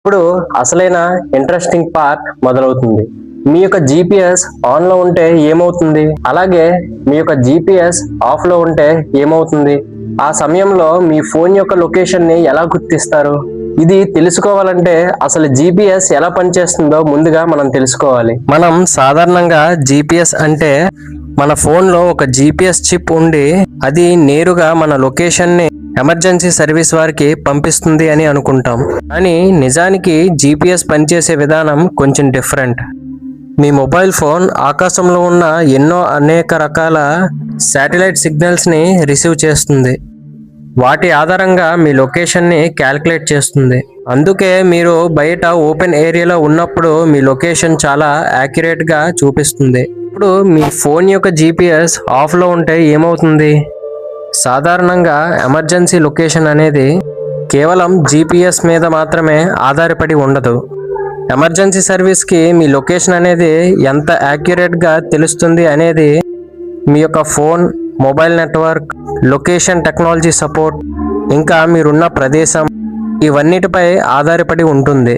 ఇప్పుడు అసలైన interesting part మొదలవుతుంది. మీ యొక్క జీపీఎస్ ఆన్ లో ఉంటే ఏమవుతుంది, అలాగే మీ యొక్క జీపీఎస్ ఆఫ్ లో ఉంటే ఏమవుతుంది, ఆ సమయంలో మీ ఫోన్ యొక్క లొకేషన్ ని ఎలా గుర్తిస్తారు? ఇది తెలుసుకోవాలంటే అసలు జీపీఎస్ ఎలా పనిచేస్తుందో ముందుగా మనం తెలుసుకోవాలి. మనం సాధారణంగా జీపీఎస్ అంటే మన ఫోన్ లో ఒక జీపీఎస్ చిప్ ఉండి అది నేరుగా మన లొకేషన్ ని ఎమర్జెన్సీ సర్వీస్ వారికి పంపిస్తుంది అని అనుకుంటాం. కానీ నిజానికి జీపీఎస్ పనిచేసే విధానం కొంచెం డిఫరెంట్. మీ మొబైల్ ఫోన్ ఆకాశంలో ఉన్న అనేక రకాల శాటిలైట్ సిగ్నల్స్ ని రిసీవ్ చేస్తుంది. వాటి ఆధారంగా మీ లొకేషన్ ని క్యాలిక్యులేట్ చేస్తుంది. అందుకే మీరు బయట ఓపెన్ ఏరియాలో ఉన్నప్పుడు మీ లొకేషన్ చాలా యాక్యురేట్ గా చూపిస్తుంది. ఇప్పుడు మీ ఫోన్ యొక్క జీపీఎస్ ఆఫ్ లో ఉంటే ఏమవుతుంది? సాధారణంగా ఎమర్జెన్సీ లొకేషన్ అనేది కేవలం జీపీఎస్ మీద మాత్రమే ఆధారపడి ఉండదు. ఎమర్జెన్సీ సర్వీస్కి మీ లొకేషన్ అనేది ఎంత యాక్యురేట్గా తెలుస్తుంది అనేది మీ యొక్క phone, mobile network, location technology support, ఇంకా మీరున్న ప్రదేశం, ఇవన్నిటిపై ఆధారపడి ఉంటుంది.